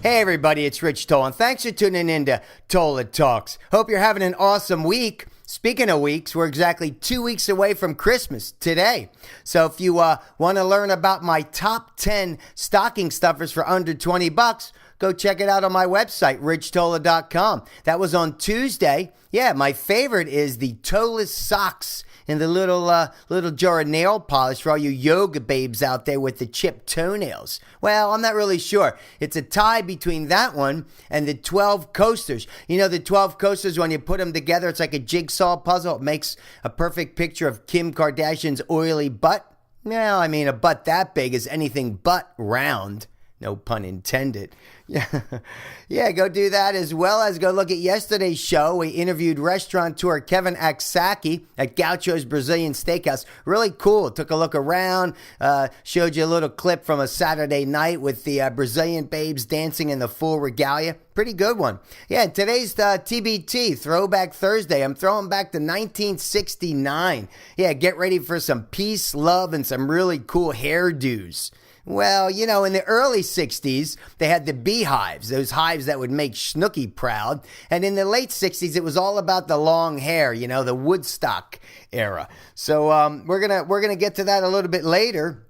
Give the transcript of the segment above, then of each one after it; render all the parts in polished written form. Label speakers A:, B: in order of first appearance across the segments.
A: Hey everybody, it's Rich Tola, and thanks for tuning in to Tola Talks. Hope you're having an awesome week. Speaking of weeks, we're exactly 2 weeks away from Christmas today. So if you want to learn about my top 10 stocking stuffers for under $20, go check it out on my website, richtola.com. That was on Tuesday. Yeah, my favorite is the Tola socks in the little jar of nail polish for all you yoga babes out there with the chipped toenails. Well, I'm not really sure. It's a tie between that one and the 12 coasters. You know, the 12 coasters, when you put them together, it's like a jigsaw puzzle. It makes a perfect picture of Kim Kardashian's oily butt. Well, I mean, a butt that big is anything but round. No pun intended. Yeah, go do that, as well as go look at yesterday's show. We interviewed restaurateur Kevin Aksaki at Gaucho's Brazilian Steakhouse. Really cool. Took a look around, showed you a little clip from a Saturday night with the Brazilian babes dancing in the full regalia. Pretty good one. Yeah, today's TBT, Throwback Thursday. I'm throwing back to 1969. Yeah, get ready for some peace, love, and some really cool hairdos. Well, you know, in the early 60s, they had the beehives, those hives that would make Snooki proud. And in the late 60s, it was all about the long hair, you know, the Woodstock era. So we're gonna get to that a little bit later.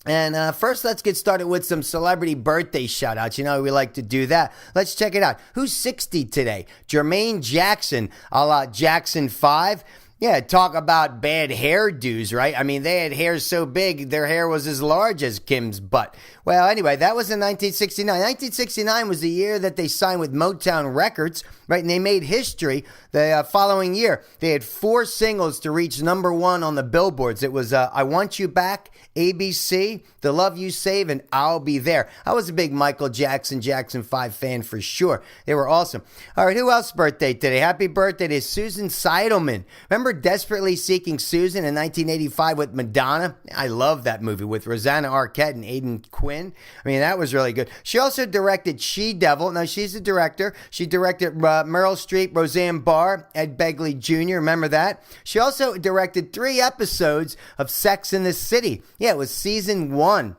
A: And first, let's get started with some celebrity birthday shout-outs. You know, we like to do that. Let's check it out. Who's 60 today? Jermaine Jackson, a la Jackson 5. Yeah, talk about bad hairdos, right? I mean, they had hair so big, their hair was as large as Kim's butt. Well, anyway, that was in 1969. 1969 was the year that they signed with Motown Records, right? And they made history the following year. They had 4 singles to reach #1 on the billboards. It was I Want You Back, ABC, The Love You Save, and I'll Be There. I was a big Michael Jackson 5 fan for sure. They were awesome. All right, who else birthday today? Happy birthday to Susan Seidelman. Remember Desperately Seeking Susan in 1985 with Madonna? I love that movie with Rosanna Arquette and Aidan Quinn. I mean, that was really good. She also directed She-Devil. Now, she's a director. She directed Meryl Streep, Roseanne Barr, Ed Begley Jr. Remember that? She also directed 3 episodes of Sex and the City. Yeah, it was season 1.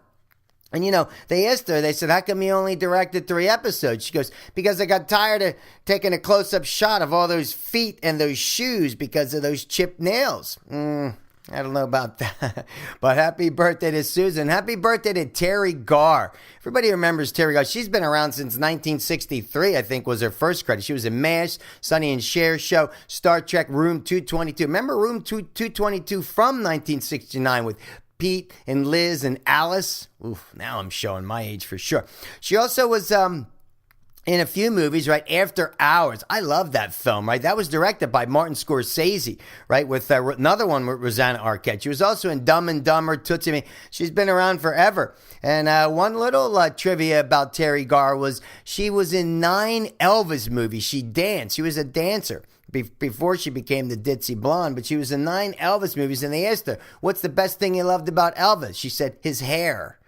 A: And, you know, they asked her, they said, how come you only directed 3 episodes? She goes, because I got tired of taking a close-up shot of all those feet and those shoes because of those chipped nails. I don't know about that. But happy birthday to Susan. Happy birthday to Terry Garr. Everybody remembers Terry Garr. She's been around since 1963, I think, was her first credit. She was in MASH, Sonny and Cher Show, Star Trek, Room 222. Remember Room 222 from 1969 with Pete and Liz and Alice? Oof, now I'm showing my age for sure. She also was in a few movies, right? After Hours. I love that film, right? That was directed by Martin Scorsese, right? With another one with Rosanna Arquette. She was also in Dumb and Dumber, Tootsie Me. She's been around forever. And one little trivia about Terry Garr was she was in 9 Elvis movies. She danced. She was a dancer before she became the ditzy blonde, but she was in 9 Elvis movies, and they asked her, what's the best thing you loved about Elvis? She said, his hair.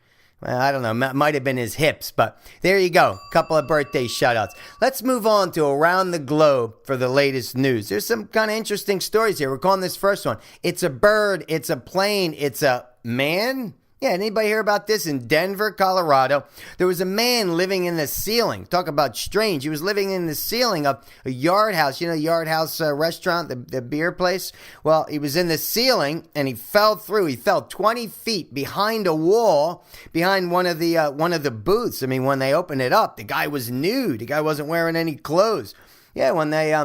A: Well, I don't know, might have been his hips, but there you go. Couple of birthday shout-outs. Let's move on to Around the Globe for the latest news. There's some kind of interesting stories here. We're calling this first one, It's a Bird, It's a Plane, It's a Man? Yeah, anybody hear about this? In Denver, Colorado, there was a man living in the ceiling. Talk about strange. He was living in the ceiling of a Yard House. You know, Yard House restaurant, the beer place? Well, he was in the ceiling, and he fell through. He fell 20 feet behind a wall, behind one of the booths. I mean, when they opened it up, the guy was nude. The guy wasn't wearing any clothes. Yeah, when they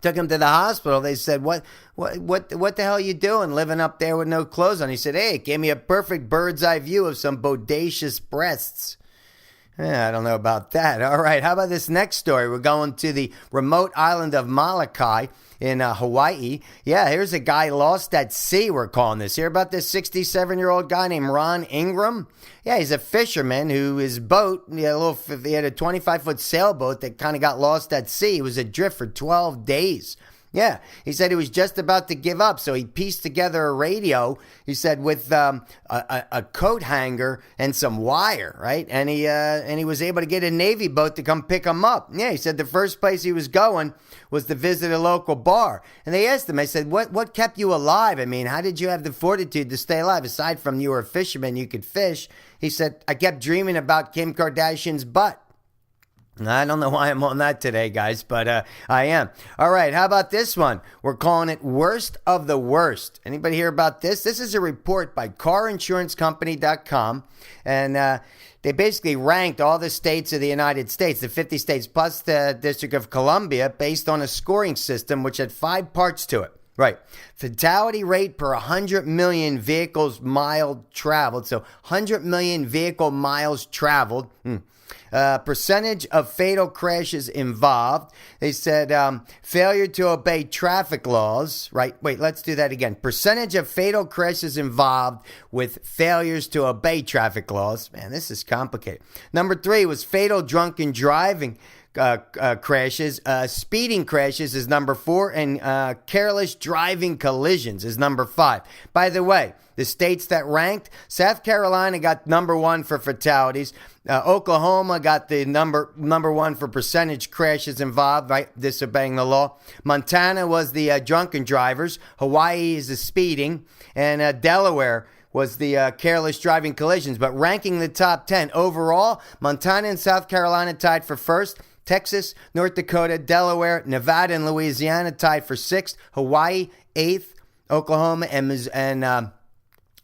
A: took him to the hospital, they said, what the hell are you doing living up there with no clothes on? He said, hey, it gave me a perfect bird's eye view of some bodacious breasts. I don't know about that. All right, how about this next story? We're going to the remote island of Molokai in Hawaii. Yeah, here's a guy lost at sea, we're calling this. Hear about this 67-year-old guy named Ron Ingram? Yeah, he's a fisherman who his boat, he had a 25-foot sailboat that kind of got lost at sea. He was adrift for 12 days. Yeah, he said he was just about to give up, so he pieced together a radio, he said, with a coat hanger and some wire, right? And he was able to get a Navy boat to come pick him up. Yeah, he said the first place he was going was to visit a local bar. And they asked him, I said, what kept you alive? I mean, how did you have the fortitude to stay alive? Aside from you were a fisherman, you could fish. He said, I kept dreaming about Kim Kardashian's butt. I don't know why I'm on that today, guys, but I am. All right, how about this one? We're calling it Worst of the Worst. Anybody hear about this? This is a report by CarInsuranceCompany.com, and they basically ranked all the states of the United States, the 50 states plus the District of Columbia, based on a scoring system which had 5 parts to it. Right. Fatality rate per 100 million vehicles miles traveled. So 100 million vehicle miles traveled. Percentage of fatal crashes involved. They said failure to obey traffic laws. Right. Wait, let's do that again. Percentage of fatal crashes involved with failures to obey traffic laws. Man, this is complicated. Number 3 was fatal drunken driving. Crashes. Speeding crashes is number 4, and careless driving collisions is number 5. By the way, the states that ranked, South Carolina got number 1 for fatalities. Oklahoma got the number 1 for percentage crashes involved, right, disobeying the law. Montana was the drunken drivers. Hawaii is the speeding, and Delaware was the careless driving collisions. But ranking the top 10 overall, Montana and South Carolina tied for first. Texas, North Dakota, Delaware, Nevada, and Louisiana tied for 6th. Hawaii, 8th. Oklahoma and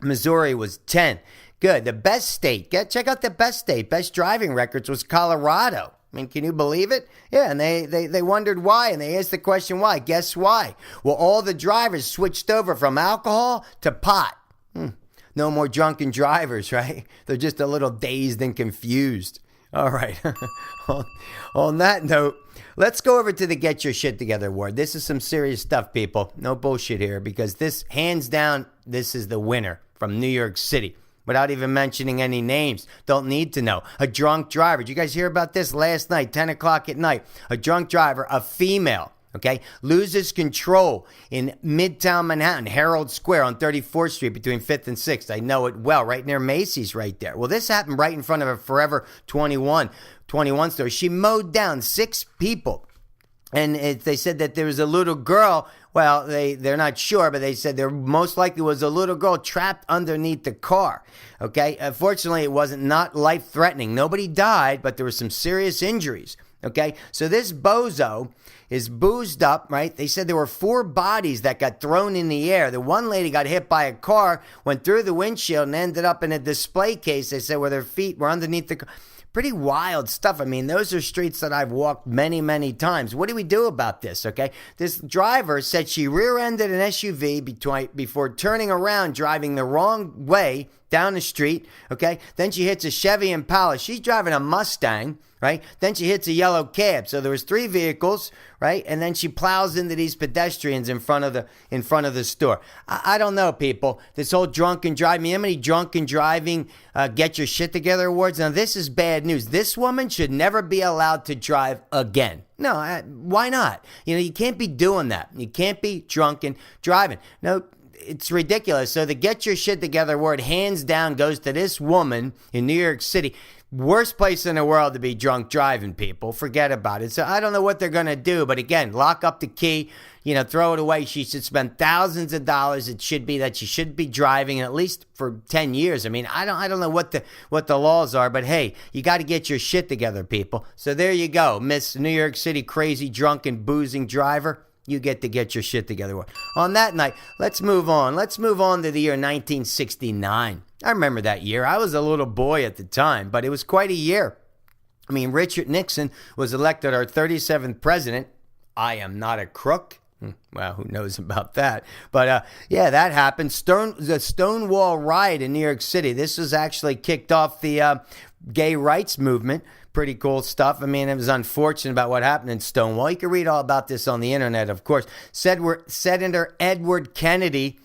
A: Missouri was 10th. Good. The best state. Check out the best state. Best driving records was Colorado. I mean, can you believe it? Yeah, and they wondered why, and they asked the question why. Guess why? Well, all the drivers switched over from alcohol to pot. No more drunken drivers, right? They're just a little dazed and confused. All right. On that note, let's go over to the Get Your Shit Together award. This is some serious stuff, people. No bullshit here, because this, hands down, this is the winner from New York City. Without even mentioning any names. Don't need to know. A drunk driver. Did you guys hear about this last night, 10 o'clock at night? A drunk driver, a female, okay, loses control in Midtown Manhattan, Herald Square on 34th Street between 5th and 6th. I know it well, right near Macy's right there. Well, this happened right in front of a Forever 21 store. She mowed down 6 people. And they said that there was a little girl. Well, they're not sure, but they said there most likely was a little girl trapped underneath the car. Okay. Fortunately, it wasn't not life-threatening. Nobody died, but there were some serious injuries. Okay. So this bozo is boozed up, right? They said there were 4 bodies that got thrown in the air. The one lady got hit by a car, went through the windshield, and ended up in a display case. They said where their feet were underneath the car. Pretty wild stuff. I mean, those are streets that I've walked many, many times. What do we do about this, okay? This driver said she rear-ended an SUV before turning around, driving the wrong way down the street, okay? Then she hits a Chevy Impala. She's driving a Mustang, right? Then she hits a yellow cab. So there was 3 vehicles, right? And then she plows into these pedestrians in front of the store. I don't know, people. This whole drunken driving. How many drunken driving Get Your Shit Together awards? Now, this is bad news. This woman should never be allowed to drive again. No, why not? You know, you can't be doing that. You can't be drunken driving. No, it's ridiculous. So the Get Your Shit Together award, hands down, goes to this woman in New York City. Worst place in the world to be drunk driving, people. Forget about it. So I don't know what they're going to do. But again, lock up the key, throw it away. She should spend thousands of dollars. It should be that she should be driving at least for 10 years. I mean, I don't know what the laws are, but hey, you got to get your shit together, people. So there you go. Miss New York City crazy drunken boozing driver. You get to get your shit together. On that night, let's move on. Let's move on to the year 1969. I remember that year. I was a little boy at the time, but it was quite a year. I mean, Richard Nixon was elected our 37th president. I am not a crook. Well, who knows about that? But yeah, that happened. The Stonewall riot in New York City. This was actually kicked off the gay rights movement. Pretty cool stuff. I mean, it was unfortunate about what happened in Stonewall. You can read all about this on the internet, of course. Senator Edward Kennedy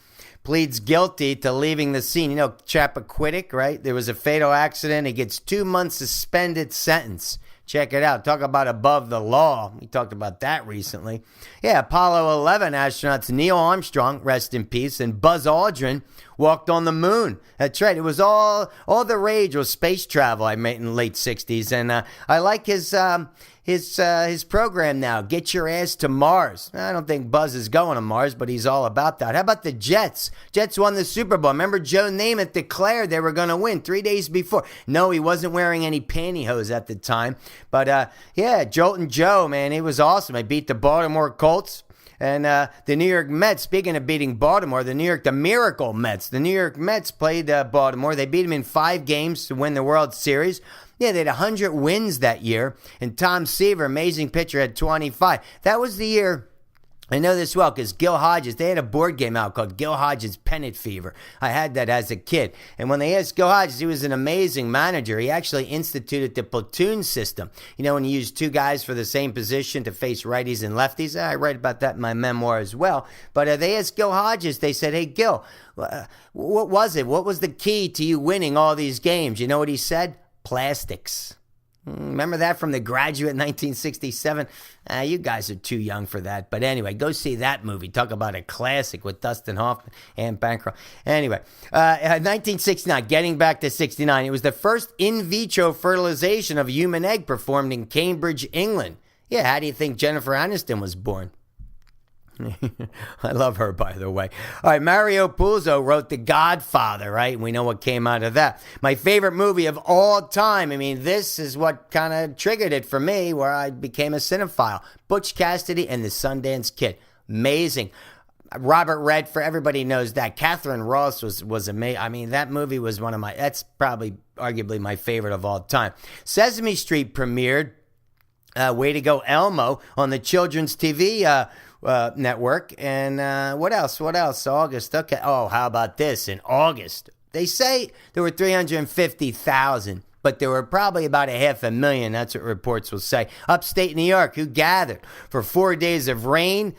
A: pleads guilty to leaving the scene. You know, Chappaquiddick, right? There was a fatal accident. He gets 2 months suspended sentence. Check it out. Talk about above the law. We talked about that recently. Yeah, Apollo 11 astronauts Neil Armstrong, rest in peace, and Buzz Aldrin walked on the moon. That's right. It was all the rage was space travel. I made in the late 60s. And I like his program now, Get Your Ass to Mars. I don't think Buzz is going to Mars, but he's all about that. How about the Jets? Jets won the Super Bowl. Remember Joe Namath declared they were going to win 3 days before. No, he wasn't wearing any pantyhose at the time. But yeah, Joltin' Joe, man, it was awesome. I beat the Baltimore Colts. And the New York Mets, speaking of beating Baltimore, the Miracle Mets. The New York Mets played Baltimore. They beat them in 5 games to win the World Series. Yeah, they had 100 wins that year. And Tom Seaver, amazing pitcher, had 25. That was the year. I know this well because Gil Hodges, they had a board game out called Gil Hodges Pennant Fever. I had that as a kid. And when they asked Gil Hodges, he was an amazing manager. He actually instituted the platoon system. You know, when you use 2 guys for the same position to face righties and lefties. I write about that in my memoir as well. But they asked Gil Hodges, they said, hey, Gil, what was it? What was the key to you winning all these games? You know what he said? Plastics. Remember that from The Graduate in 1967? You guys are too young for that. But anyway, go see that movie. Talk about a classic with Dustin Hoffman and Bancroft. Anyway, 1969, getting back to 69, it was the first in vitro fertilization of a human egg performed in Cambridge, England. Yeah, how do you think Jennifer Aniston was born? I love her, by the way. All right, Mario Puzo wrote The Godfather, right? We know what came out of that. My favorite movie of all time. I mean, this is what kind of triggered it for me, where I became a cinephile. Butch Cassidy and the Sundance Kid. Amazing. Robert Redford, everybody knows that. Catherine Ross was amazing. I mean, that movie was that's probably arguably my favorite of all time. Sesame Street premiered. Way to go, Elmo, on the children's TV network. And what else? August. Okay. Oh, how about this? In August, they say there were 350,000, but there were probably about 500,000. That's what reports will say. Upstate New York, who gathered for 4 days of rain,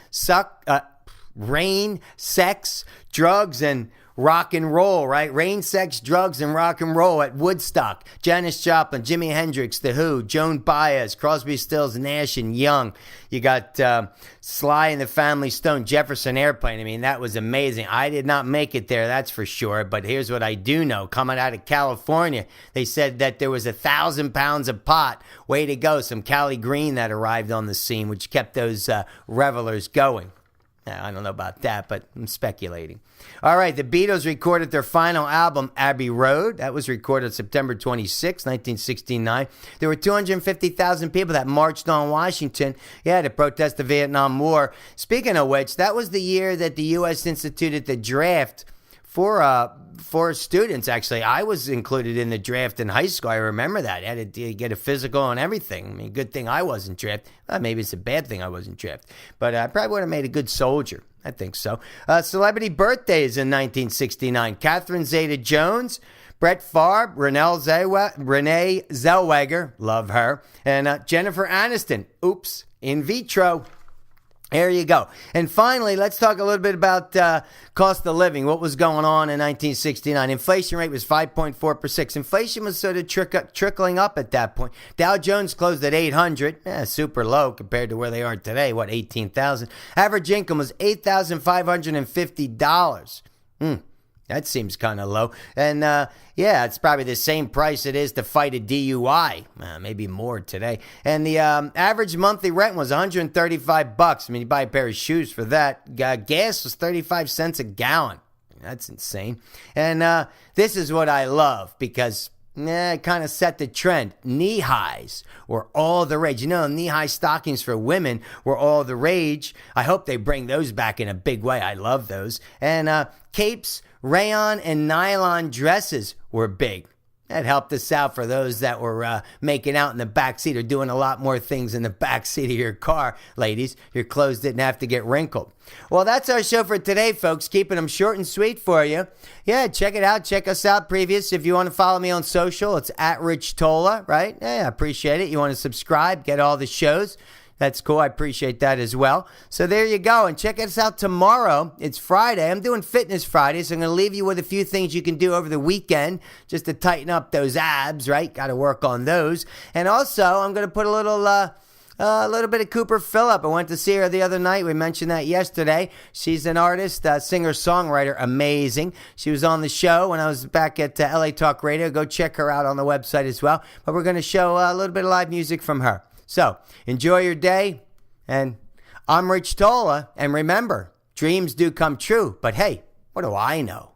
A: sex, drugs, and rock and roll, right? Rain, sex, drugs, and rock and roll at Woodstock. Janis Joplin, Jimi Hendrix, The Who, Joan Baez, Crosby, Stills, Nash, and Young. You got Sly and the Family Stone, Jefferson Airplane. I mean, that was amazing. I did not make it there, that's for sure. But here's what I do know. Coming out of California, they said that there was 1,000 pounds of pot. Way to go. Some Cali Green that arrived on the scene, which kept those revelers going. I don't know about that, but I'm speculating. All right, the Beatles recorded their final album, Abbey Road. That was recorded September 26, 1969. There were 250,000 people that marched on Washington, to protest the Vietnam War. Speaking of which, that was the year that the U.S. instituted the draft for students. Actually, I was included in the draft in high school. I remember that. I had to get a physical and everything. I mean, good thing I wasn't drafted. Maybe it's a bad thing I wasn't drafted. But I probably would have made a good soldier. I think so. Celebrity birthdays in 1969. Catherine Zeta-Jones, Brett Favre, Renee Zellweger, love her, and Jennifer Aniston. Oops, in vitro. There you go. And finally, let's talk a little bit about cost of living. What was going on in 1969? Inflation rate was 5.4%. Inflation was sort of trickling up at that point. Dow Jones closed at 800. Super low compared to where they are today. 18,000. Average income was $8,550. That seems kind of low. And it's probably the same price it is to fight a DUI. Maybe more today. And the average monthly rent was $135. I mean, you buy a pair of shoes for that. Gas was 35 cents a gallon. That's insane. And this is what I love because it kind of set the trend. Knee highs were all the rage. You know, knee-high stockings for women were all the rage. I hope they bring those back in a big way. I love those. And capes, rayon, and nylon dresses were big. That helped us out for those that were making out in the back seat or doing a lot more things in the back seat of your car, ladies. Your clothes didn't have to get wrinkled. Well, that's our show for today, folks. Keeping them short and sweet for you. Check it out. Check us out previous. If you want to follow me on social, it's at Rich Tola, right? I appreciate it. You want to subscribe, get all the shows. That's cool. I appreciate that as well. So there you go. And check us out tomorrow. It's Friday. I'm doing Fitness Friday, so I'm going to leave you with a few things you can do over the weekend just to tighten up those abs, right? Got to work on those. And also, I'm going to put a little A little bit of Cooper Phillip. I went to see her the other night. We mentioned that yesterday. She's an artist, singer-songwriter, amazing. She was on the show when I was back at LA Talk Radio. Go check her out on the website as well. But we're going to show a little bit of live music from her. So enjoy your day. And I'm Rich Tola. And remember, dreams do come true. But hey, what do I know?